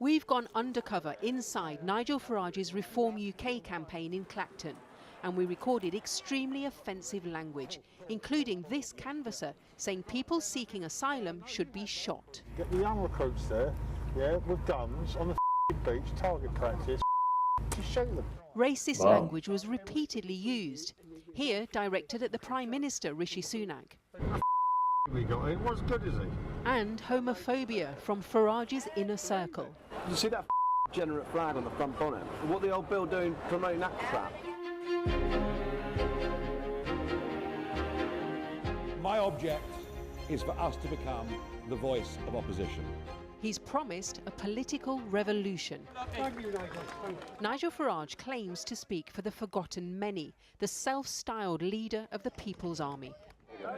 We've gone undercover inside Nigel Farage's Reform UK campaign in Clacton, and we recorded extremely offensive language, including this canvasser saying people seeking asylum should be shot. Get the young recruits there, yeah, with guns on the beach, target practice, to shoot them. Racist language was repeatedly used, here directed at the Prime Minister Rishi Sunak. We got it. What's good is he? And homophobia from Farage's inner circle. You see that degenerate flag on the front bonnet? What the old Bill doing promoting that crap? My object is for us to become the voice of opposition. He's promised a political revolution. Nigel Farage claims to speak for the forgotten many, the self-styled leader of the People's Army.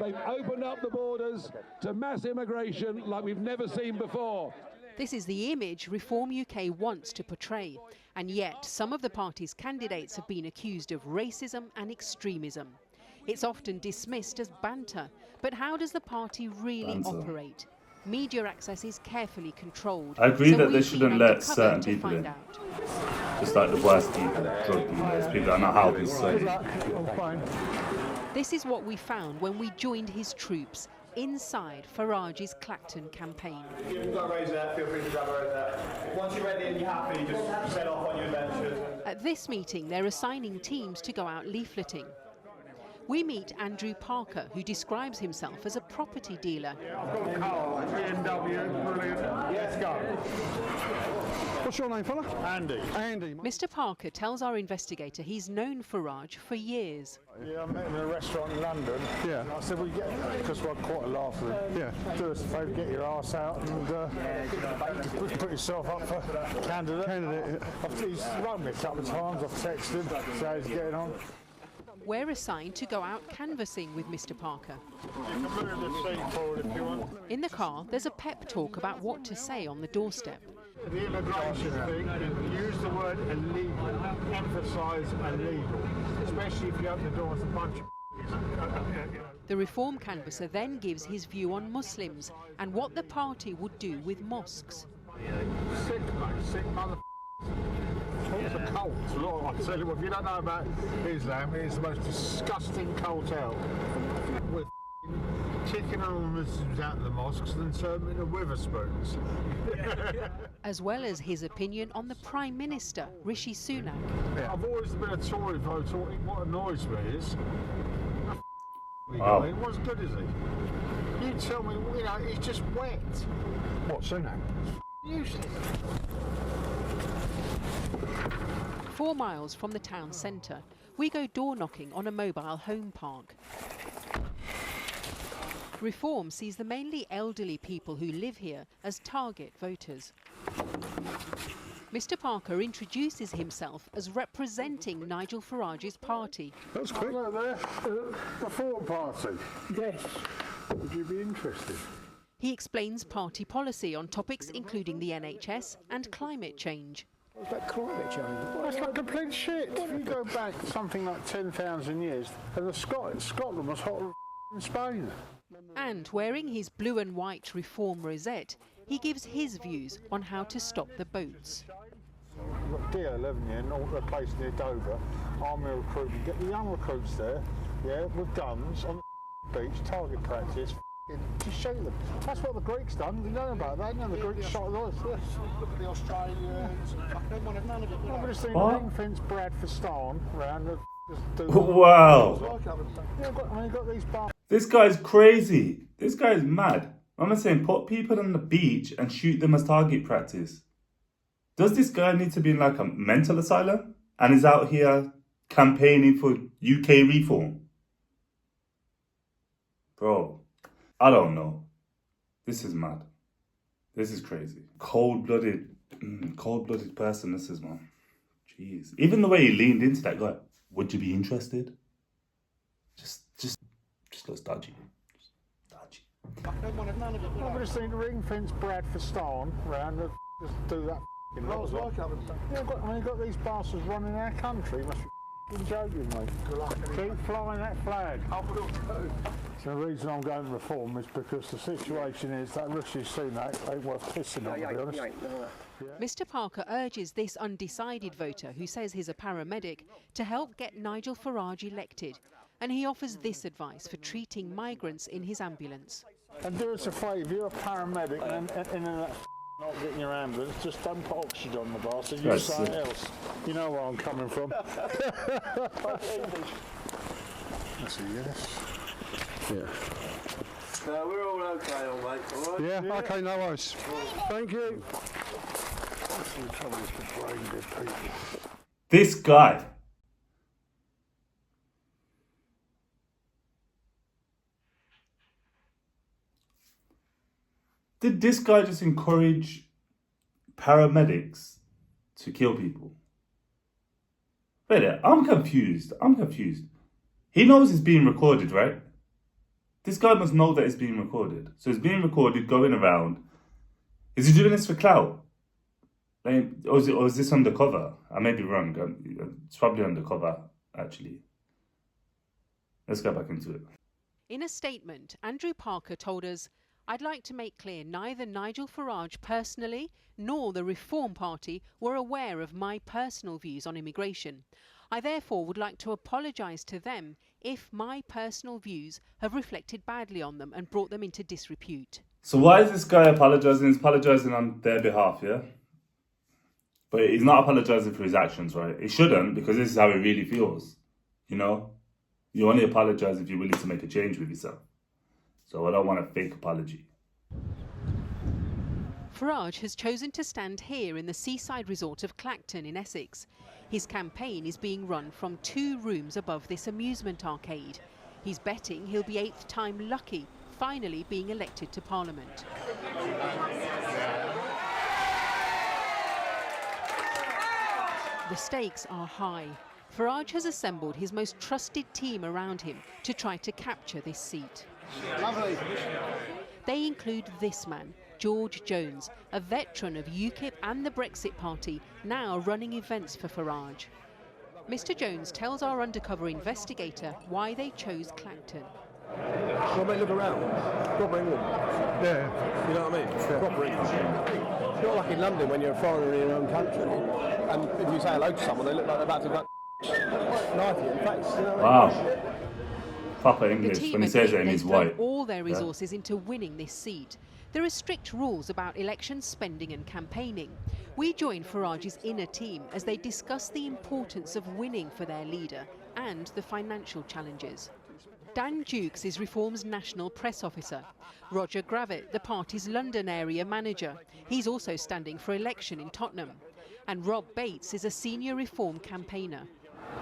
They've opened up the borders to mass immigration like we've never seen before. This is the image Reform UK wants to portray, and yet some of the party's candidates have been accused of racism and extremism. It's often dismissed as banter, but how does the party really operate? Media access is carefully controlled. I agree so that they we've shouldn't been let undercover certain to people find in. out. Just like the worst people, drug dealers, people that are not helping society. This is what we found when we joined his troops inside Farage's Clacton campaign. If you've got a razor, feel free to grab a razor. Once you're ready and you're happy, just set off on your adventures. At this meeting, they're assigning teams to go out leafleting. We meet Andrew Parker, who describes himself as a property dealer. I've got a car, BMW, brilliant. Let's go. What's your name, fella? Andy. Andy. Mr. Parker tells our investigator he's known Farage for years. Yeah, I met him in a restaurant in London. Yeah. I said, well, because we had quite a laugh with him. Yeah. Do us a favour, get your arse out and put yourself up for candidate. He's rung me a couple of times, I've texted him, so he's getting on. We're assigned to go out canvassing with Mr. Parker. You can move the seat forward if you want. In the car, there's a pep talk about what to say on the doorstep. The immigration thing, use the word illegal, emphasise illegal, especially if you open the door with a bunch of The Reform canvasser then gives his view on Muslims and what the party would do with mosques. sick, mate, sick mother. It's a cult. I tell you what, if you don't know about Islam, it's the most disgusting cult out. We're kicking all the Muslims out of the mosques and then turn them into Witherspoons. As well as his opinion on the Prime Minister, Rishi Sunak. I've always been a Tory voter. What annoys me is, Wow. what's good is he? You tell me, he's just wet. What, Sunak? Useless. 4 miles from the town centre, we go door knocking on a mobile home park. Reform sees the mainly elderly people who live here as target voters. Mr. Parker introduces himself as representing Nigel Farage's party. That's quick. Look there, Reform Party. Yes. Would you be interested? He explains party policy on topics including the NHS and climate change. What's that climate change? That's like complete shit. If you go back something like 10,000 years, and Scotland was hotter than Spain. And wearing his blue and white Reform rosette, he gives his views on how to stop the boats. We've got DO11 here, and a place near Dover, army recruitment. Get the young recruits there, yeah, with guns on the beach, target practice, to shoot them. That's what the Greeks done. You know about that, you know, the Greeks shot the others. Look at the Australians. None of it. I've just seen ring fence Bradford Stone round the. Wow. Yeah, I've got these bars. This guy's crazy. This guy's mad. I'm saying put people on the beach and shoot them as target practice. Does this guy need to be in like a mental asylum? And is out here campaigning for UK reform? Bro, I don't know. This is mad. This is crazy. Cold-blooded person this is, man. Jeez. Even the way he leaned into that guy. Would you be interested? Just looks dodgy. I've just seen ring fence Bradford Stone round the. Just do that. Yeah, I've got these bastards running our country. Must be You're joking, mate. Keep flying that flag. So the reason I'm going to reform is because the situation is that Rishi Sunak ain't worth pissing on, to be honest. Mr Parker urges this undecided voter, who says he's a paramedic, to help get Nigel Farage elected. And he offers this advice for treating migrants in his ambulance. And do us a favour, you're a paramedic and not getting your ambulance, just don't put oxygen on the bastard, use something else. You know where I'm coming from. That's a yes. Yeah. We're all okay, all mate, all right? Yeah, okay, no worries. Thank you. That's the trouble with brain dead people. This guy. Did this guy just encourage paramedics to kill people? Wait there, I'm confused. He knows it's being recorded, right? This guy must know that it's being recorded. So it's being recorded, going around. Is he doing this for clout? Like, or is this undercover? I may be wrong. It's probably undercover, actually. Let's get back into it. In a statement, Andrew Parker told us, "I'd like to make clear neither Nigel Farage personally nor the Reform Party were aware of my personal views on immigration. I therefore would like to apologise to them if my personal views have reflected badly on them and brought them into disrepute." So why is this guy apologising? He's apologising on their behalf, yeah? But he's not apologising for his actions, right? He shouldn't, because this is how he really feels, you know? You only apologise if you're willing to make a change with yourself. So I don't want a fake apology. Farage has chosen to stand here in the seaside resort of Clacton in Essex. His campaign is being run from 2 rooms above this amusement arcade. He's betting he'll be 8th time lucky, finally being elected to Parliament. The stakes are high. Farage has assembled his most trusted team around him to try to capture this seat. Lovely. They include this man, George Jones, a veteran of UKIP and the Brexit Party, now running events for Farage. Mr Jones tells our undercover investigator why they chose Clacton. Well, mate, look around. Proper England. Yeah. You know what I mean? Proper England. It's not like in London when you're a foreigner in your own country, and if you say hello to someone, they look like they're about to knife you in the face. You know what I mean? Wow. Proper The English. team When he says admit it, he means they've thrown white. all their resources into winning this seat. There are strict rules about election spending and campaigning. We join Farage's inner team as they discuss the importance of winning for their leader and the financial challenges. Dan Dukes is Reform's national press officer. Roger Gravitt, the party's London area manager. He's also standing for election in Tottenham. And Rob Bates is a senior Reform campaigner.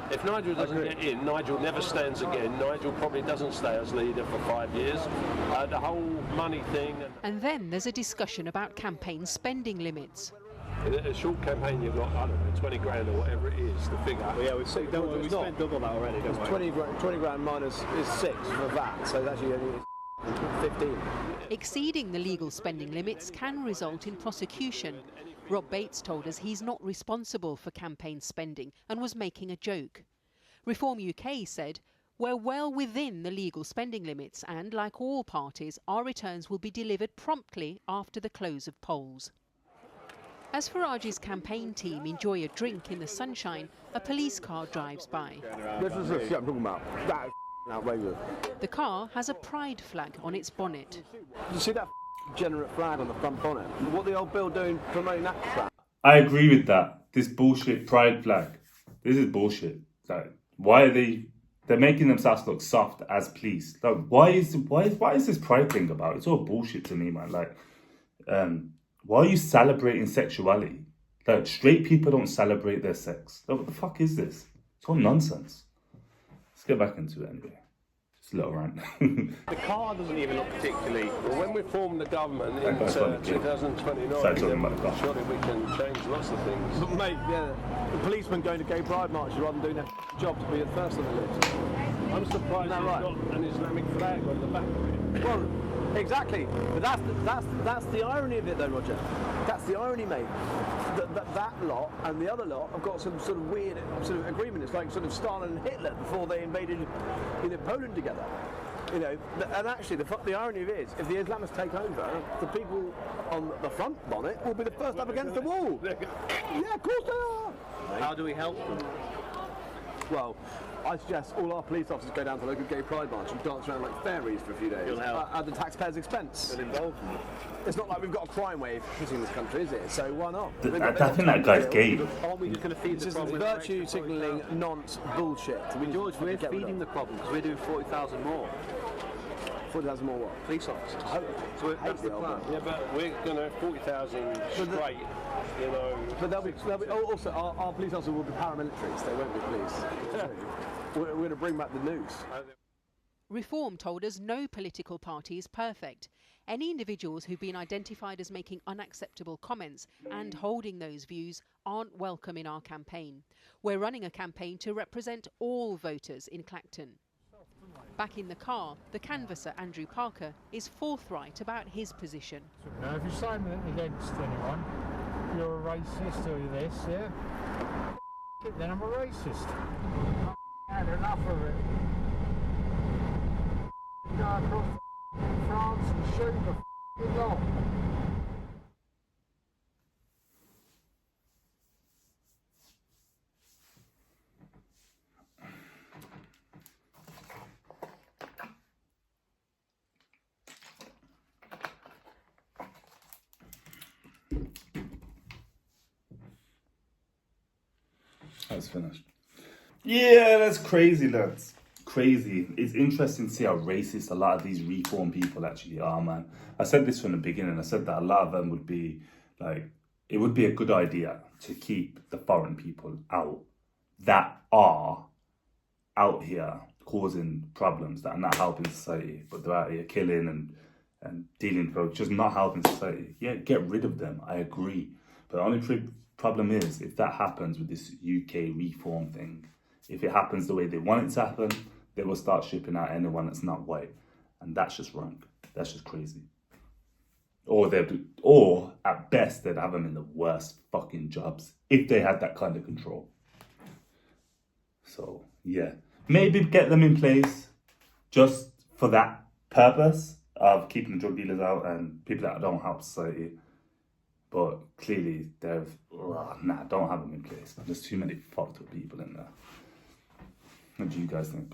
If Nigel doesn't get in, Nigel never stands again. Nigel probably doesn't stay as leader for 5 years. The whole money thing. And then there's a discussion about campaign spending limits. In a short campaign, you've got, I don't know, 20 grand or whatever it is, the figure. Well, yeah, we spent double that already. It's 20 grand minus is 6 for that, so that's only 15. Exceeding the legal spending limits can result in prosecution. Rob Bates told us he's not responsible for campaign spending and was making a joke. Reform UK said, "We're well within the legal spending limits and, like all parties, our returns will be delivered promptly after the close of polls." As Farage's campaign team enjoy a drink in the sunshine, a police car drives by. This is the shit I'm talking about. That is outrageous. The car has a pride flag on its bonnet. You see that degenerate flag on the front bonnet? What the old Bill doing promoting that crap? I agree with that. This bullshit pride flag. This is bullshit. Like, why are they're making themselves look soft as police? Like, why is this pride thing about? It's all bullshit to me, man. Like, why are you celebrating sexuality? Like, straight people don't celebrate their sex. Like, what the fuck is this? It's all nonsense. Let's get back into it anyway. Just a little rant. The car doesn't even look particularly... Well, when we form the government in Sorry, 2029, talking about the car. surely we can change lots of things. But mate, yeah, the policeman going to gay pride marches rather than doing their job to be the first on the list. I'm surprised Isn't that you've right? got an Islamic flag on the back of it. Well, Exactly, but that's the irony of it, though, Roger. That's the irony, mate. That lot and the other lot have got some sort of weird sort of agreement. It's like sort of Stalin and Hitler before they invaded, Poland together. And actually, the irony of it is, if the Islamists take over, the people on the front bonnet will be the first up against the wall. Yeah, of course they are. How do we help them? Well, I suggest all our police officers go down to the local gay pride march and dance around like fairies for a few days at the taxpayers' expense. It's not like we've got a crime wave hitting this country, is it? So why not? I think that guy's gay. Aren't we just going to feed the problem? Virtue signalling nonce bullshit. George, we're feeding the problem because we're doing 40,000 more. 40,000 more what? Police officers. So That's the plan. Yeah, but we're going to 40,000 straight, But they'll be also, our police officers will be paramilitaries, they won't be police. We're going to bring back the noose. Reform told us no political party is perfect. Any individuals who've been identified as making unacceptable comments and holding those views aren't welcome in our campaign. We're running a campaign to represent all voters in Clacton. Back in the car, the canvasser Andrew Parker is forthright about his position. Now, if you say anything against anyone, you're a racist or you're this, yeah? Then I'm a racist. I've had enough of it. Go across France and shoot the lot. That's finished. Yeah, that's crazy, lads. Crazy. It's interesting to see how racist a lot of these reform people actually are, man. I said this from the beginning. I said that a lot of them would be like, it would be a good idea to keep the foreign people out that are out here causing problems, that are not helping society, but they're out here killing and dealing with folks, just not helping society. Yeah, get rid of them. I agree. But the only problem is, if that happens with this UK reform thing, if it happens the way they want it to happen, they will start shipping out anyone that's not white. And that's just wrong. That's just crazy. Or at best, they'd have them in the worst fucking jobs if they had that kind of control. So, yeah. Maybe get them in place just for that purpose of keeping drug dealers out and people that don't help society. But clearly, don't have them in place. There's too many fucked up people in there. What do you guys think?